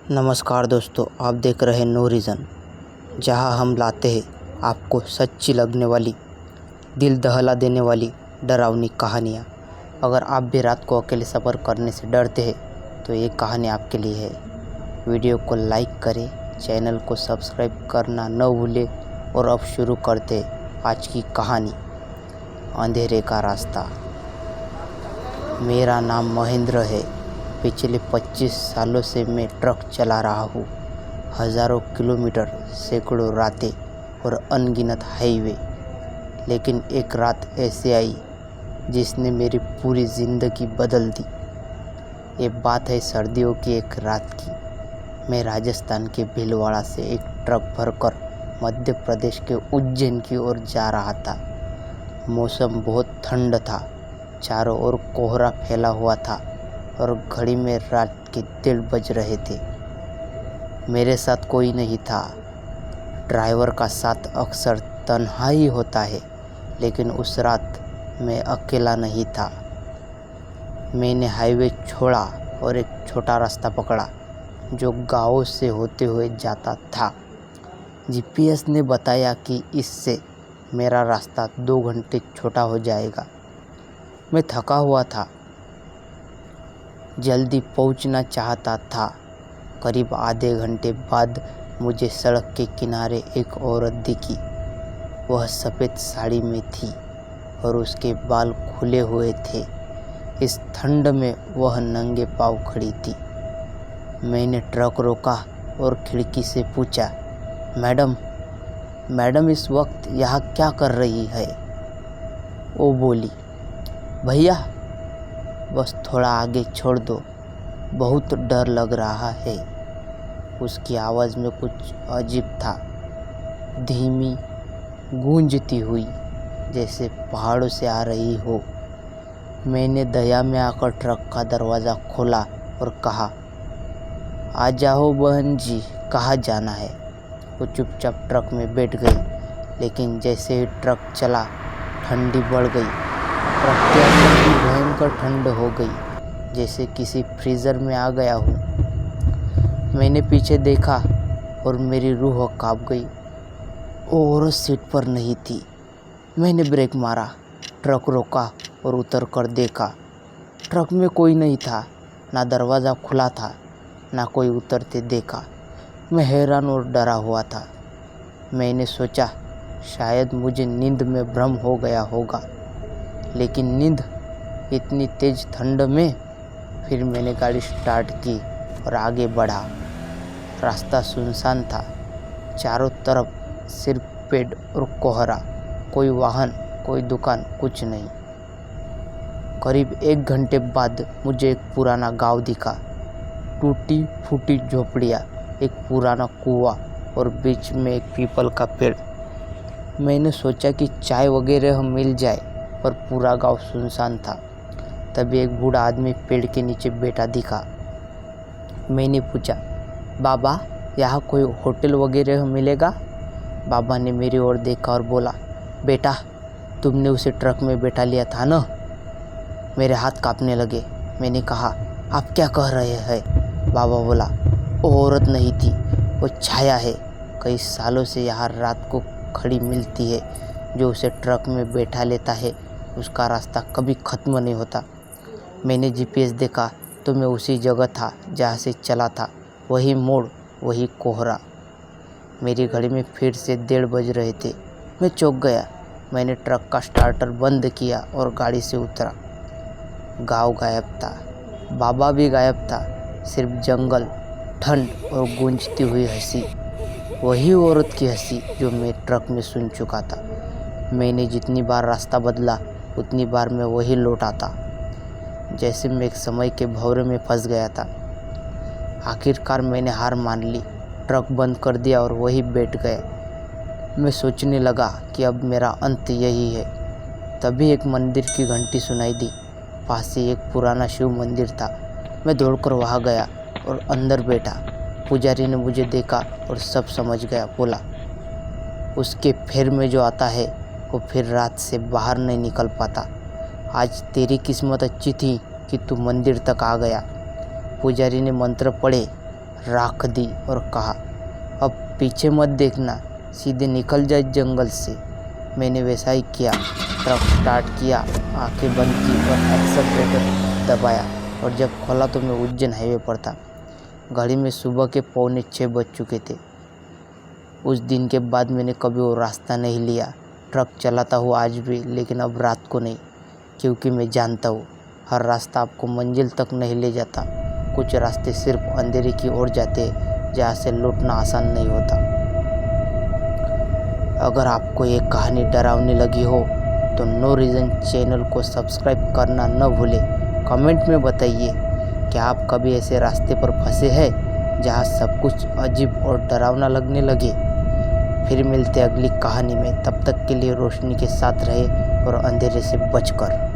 नमस्कार दोस्तों, आप देख रहे हैं नो रीज़न, जहां हम लाते हैं आपको सच्ची लगने वाली, दिल दहला देने वाली डरावनी कहानियां। अगर आप भी रात को अकेले सफ़र करने से डरते हैं तो ये कहानी आपके लिए है। वीडियो को लाइक करें, चैनल को सब्सक्राइब करना न भूलें। और अब शुरू करते हैं आज की कहानी, अंधेरे का रास्ता। मेरा नाम महेंद्र है। पिछले 25 सालों से मैं ट्रक चला रहा हूँ। हज़ारों किलोमीटर, सैकड़ों रातें और अनगिनत हाईवे। लेकिन एक रात ऐसे आई जिसने मेरी पूरी ज़िंदगी बदल दी। ये बात है सर्दियों की एक रात की। मैं राजस्थान के भीलवाड़ा से एक ट्रक भरकर मध्य प्रदेश के उज्जैन की ओर जा रहा था। मौसम बहुत ठंड था, चारों ओर कोहरा फैला हुआ था और घड़ी में रात के 1:30 बज रहे थे। मेरे साथ कोई नहीं था। ड्राइवर का साथ अक्सर तन्हा ही होता है, लेकिन उस रात मैं अकेला नहीं था। मैंने हाईवे छोड़ा और एक छोटा रास्ता पकड़ा जो गाँव से होते हुए जाता था। जीपीएस ने बताया कि इससे मेरा रास्ता 2 घंटे छोटा हो जाएगा। मैं थका हुआ था, जल्दी पहुंचना चाहता था। करीब आधे घंटे बाद मुझे सड़क के किनारे एक औरत दिखी। वह सफ़ेद साड़ी में थी और उसके बाल खुले हुए थे। इस ठंड में वह नंगे पांव खड़ी थी। मैंने ट्रक रोका और खिड़की से पूछा, मैडम इस वक्त यहाँ क्या कर रही है? वो बोली, भैया बस थोड़ा आगे छोड़ दो, बहुत डर लग रहा है। उसकी आवाज़ में कुछ अजीब था, धीमी, गूंजती हुई, जैसे पहाड़ों से आ रही हो। मैंने दया में आकर ट्रक का दरवाज़ा खोला और कहा, आ जाओ बहन जी, कहाँ जाना है? वो चुपचाप ट्रक में बैठ गई, लेकिन जैसे ही ट्रक चला ठंडी बढ़ गई। ट्रक के अंदर भी भयंकर ठंड हो गई, जैसे किसी फ्रीज़र में आ गया हूँ। मैंने पीछे देखा और मेरी रूह कांप गई। वो औरत सीट पर नहीं थी। मैंने ब्रेक मारा, ट्रक रोका और उतर कर देखा। ट्रक में कोई नहीं था, ना दरवाज़ा खुला था, ना कोई उतरते देखा। मैं हैरान और डरा हुआ था। मैंने सोचा शायद मुझे नींद में भ्रम हो गया होगा, लेकिन नींद इतनी तेज़ ठंड में। फिर मैंने गाड़ी स्टार्ट की और आगे बढ़ा। रास्ता सुनसान था, चारों तरफ सिर्फ पेड़ और कोहरा। कोई वाहन, कोई दुकान, कुछ नहीं। करीब 1 घंटे बाद मुझे एक पुराना गांव दिखा। टूटी फूटी झोपड़ियाँ, एक पुराना कुआं और बीच में एक पीपल का पेड़। मैंने सोचा कि चाय वगैरह मिल जाए, पर पूरा गांव सुनसान था। तभी एक बूढ़ा आदमी पेड़ के नीचे बैठा दिखा। मैंने पूछा, बाबा यहाँ कोई होटल वगैरह मिलेगा? बाबा ने मेरी ओर देखा और बोला, बेटा तुमने उसे ट्रक में बैठा लिया था ना? मेरे हाथ कांपने लगे। मैंने कहा, आप क्या कह रहे हैं? बाबा बोला, वो औरत नहीं थी, वो छाया है। कई सालों से यहाँ रात को खड़ी मिलती है। जो उसे ट्रक में बैठा लेता है, उसका रास्ता कभी ख़त्म नहीं होता। मैंने जीपीएस देखा तो मैं उसी जगह था जहाँ से चला था। वही मोड़, वही कोहरा। मेरी घड़ी में फिर से 1:30 बज रहे थे। मैं चौंक गया। मैंने ट्रक का स्टार्टर बंद किया और गाड़ी से उतरा। गांव गायब था, बाबा भी गायब था। सिर्फ जंगल, ठंड और गूंजती हुई हंसी। वही औरत की हंसी जो मैं ट्रक में सुन चुका था। मैंने जितनी बार रास्ता बदला, उतनी बार मैं वही लौट आता, जैसे मैं एक समय के भंवरे में फंस गया था। आखिरकार मैंने हार मान ली, ट्रक बंद कर दिया और वहीं बैठ गया। मैं सोचने लगा कि अब मेरा अंत यही है। तभी एक मंदिर की घंटी सुनाई दी। पास ही एक पुराना शिव मंदिर था। मैं दौड़कर वहाँ गया और अंदर बैठा। पुजारी ने मुझे देखा और सब समझ गया। बोला, उसके फेर में जो आता है वो फिर रात से बाहर नहीं निकल पाता। आज तेरी किस्मत अच्छी थी कि तू मंदिर तक आ गया। पुजारी ने मंत्र पढ़े, राख दी और कहा, अब पीछे मत देखना, सीधे निकल जाए जंगल से। मैंने वैसा ही किया। ट्रक स्टार्ट किया, आंखें बंद की और एक्सेलरेटर दबाया और जब खोला तो मैं उज्जैन हाईवे पर था। घड़ी में सुबह के 5:45 बज चुके थे। उस दिन के बाद मैंने कभी वो रास्ता नहीं लिया। ट्रक चलाता हूँ आज भी, लेकिन अब रात को नहीं, क्योंकि मैं जानता हूँ हर रास्ता आपको मंजिल तक नहीं ले जाता। कुछ रास्ते सिर्फ अंधेरे की ओर जाते हैं, जहाँ से लौटना आसान नहीं होता। अगर आपको ये कहानी डरावनी लगी हो तो नो रीज़न चैनल को सब्सक्राइब करना न भूलें। कमेंट में बताइए कि आप कभी ऐसे रास्ते पर फंसे हैं जहाँ सब कुछ अजीब और डरावना लगने लगे। फिर मिलते अगली कहानी में। तब तक के लिए रोशनी के साथ रहे और अंधेरे से बचकर।